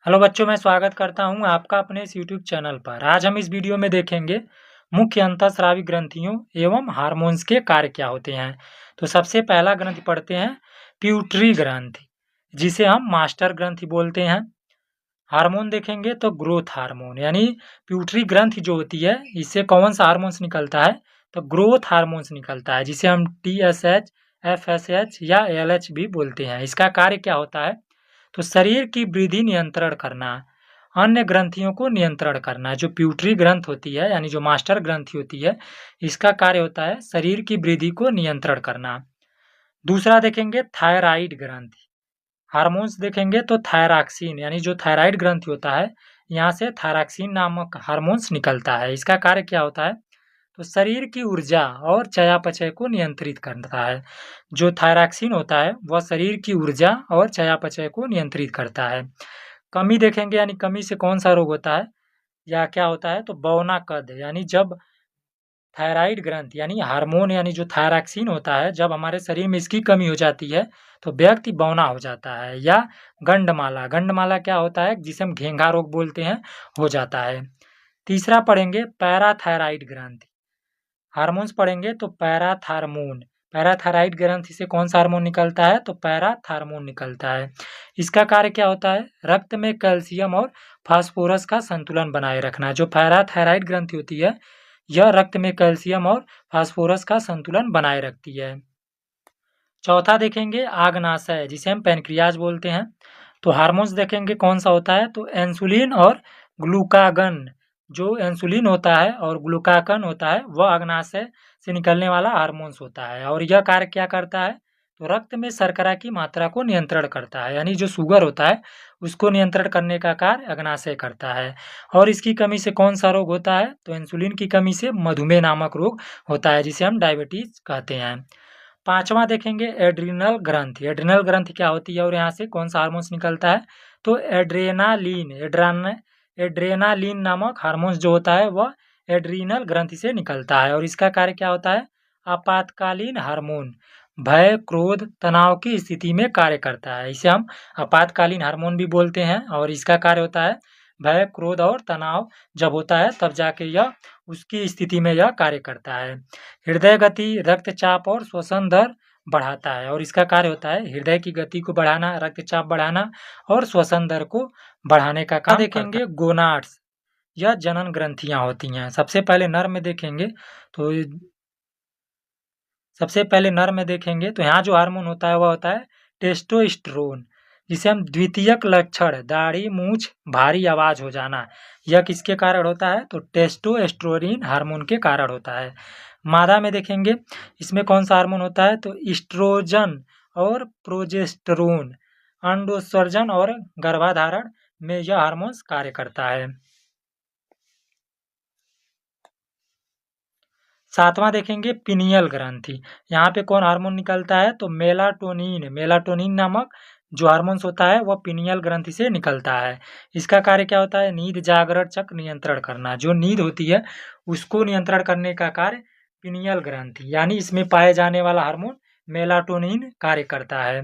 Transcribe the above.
Hello बच्चों, मैं स्वागत करता हूं आपका अपने इस यूट्यूब चैनल पर। आज हम इस वीडियो में देखेंगे मुख्य अंतःस्रावी ग्रंथियों एवं हार्मोन्स के कार्य क्या होते हैं। तो सबसे पहला ग्रंथि पढ़ते हैं प्यूटरी ग्रंथि, जिसे हम मास्टर ग्रंथि बोलते हैं। हार्मोन देखेंगे तो ग्रोथ हार्मोन, यानी प्यूटरी ग्रंथि जो होती है इससे कौन सा हार्मोन्स निकलता है, तो ग्रोथ हार्मोन्स निकलता है, जिसे हम TSH, FSH या LH भी बोलते हैं। इसका कार्य क्या होता है, तो शरीर की वृद्धि नियंत्रण करना, अन्य ग्रंथियों को नियंत्रण करना। जो प्यूटरी ग्रंथ होती है यानी जो मास्टर ग्रंथि होती है, इसका कार्य होता है शरीर की वृद्धि को नियंत्रण करना। दूसरा देखेंगे थायराइड ग्रंथि। हार्मोन्स देखेंगे तो थायरॉक्सिन, यानी जो थायराइड ग्रंथि होता है यहाँ से थायरॉक्सिन नामक हार्मोन्स निकलता है। इसका कार्य क्या होता है, तो शरीर की ऊर्जा और चयापचय को नियंत्रित करता है। जो थायरॉक्सिन होता है वह शरीर की ऊर्जा और चयापचय को नियंत्रित करता है। कमी देखेंगे, यानी कमी से कौन सा रोग होता है या क्या होता है, तो बौना कद, यानी जब थायराइड ग्रंथि यानी हार्मोन यानी जो थायरॉक्सिन होता है, जब हमारे शरीर में इसकी कमी हो जाती है तो व्यक्ति बौना हो जाता है। या गंडमाला, गंडमाला क्या होता है जिसे हम घेंघा रोग बोलते हैं, हो जाता है। तीसरा पढ़ेंगे पैराथायराइड ग्रंथि। हार्मोन्स पढ़ेंगे तो पैराथार्मोन, पैराथायराइड ग्रंथि से कौन सा हार्मोन निकलता है, तो पैराथार्मोन निकलता है। इसका कार्य क्या होता है, रक्त में कैल्शियम और फास्फोरस का संतुलन बनाए रखना। जो पैराथायराइड ग्रंथि होती है यह रक्त में कैल्शियम और फास्फोरस का संतुलन बनाए रखती है। चौथा देखेंगे आग्नाशय, जिसे हम पैनक्रियाज बोलते हैं। तो हार्मोन्स देखेंगे कौन सा होता है, तो इंसुलिन और ग्लूकागन। जो इंसुलिन होता है और ग्लूकागन होता है वह अग्नाशय से निकलने वाला हार्मोन्स होता है, और यह कार्य क्या करता है, तो रक्त में शर्करा की मात्रा को नियंत्रण करता है, यानी जो शुगर होता है उसको नियंत्रण करने का कार्य अग्नाशय करता है। और इसकी कमी से कौन सा रोग होता है, तो इंसुलिन की कमी से मधुमेह नामक रोग होता है, जिसे हम डायबिटीज कहते हैं। पांचवा देखेंगे एड्रिनल ग्रंथि। एड्रिनल ग्रंथि क्या होती है और यहाँ से कौन सा हार्मोन्स निकलता है, तो एड्रेनालिन नामक हार्मोन्स जो होता है वह एड्रिनल ग्रंथि से निकलता है। और इसका कार्य क्या होता है, आपातकालीन हार्मोन, भय, क्रोध, तनाव की स्थिति में कार्य करता है। इसे हम आपातकालीन हार्मोन भी बोलते हैं। और इसका कार्य होता है भय, क्रोध और तनाव जब होता है तब जाके यह उसकी स्थिति में यह कार्य करता है। हृदय गति, रक्तचाप और श्वसन दर बढ़ाता है, और इसका कार्य होता है हृदय की गति को बढ़ाना, रक्तचाप बढ़ाना और श्वसन दर को बढ़ाने का काम देखेंगे। गोनाड्स, यह जनन ग्रंथियां होती हैं। सबसे पहले नर में देखेंगे तो यहाँ जो हार्मोन होता है वह होता है टेस्टोस्टेरोन, जिसे हम द्वितीयक लक्षण दाढ़ी, मूछ, भारी आवाज हो जाना, यह किसके कारण होता है, तो टेस्टोस्टेरोन हार्मोन के कारण होता है। मादा में देखेंगे इसमें कौन सा हार्मोन होता है, तो ईस्ट्रोजन और प्रोजेस्टेरोन। अंडोत्सर्जन और गर्भाधारण में यह हार्मोन्स कार्य करता है। सातवां देखेंगे पिनियल ग्रंथि। यहाँ पे कौन हार्मोन निकलता है, तो मेलाटोनिन। मेलाटोनिन नामक जो हार्मोन्स होता है वह पिनियल ग्रंथि से निकलता है। इसका कार्य क्या होता है, नींद जागरण चक्र नियंत्रण करना। जो नींद होती है उसको नियंत्रण करने का कार्य पिनियल ग्रंथि यानी इसमें पाए जाने वाला हार्मोन मेलाटोनिन कार्य करता है।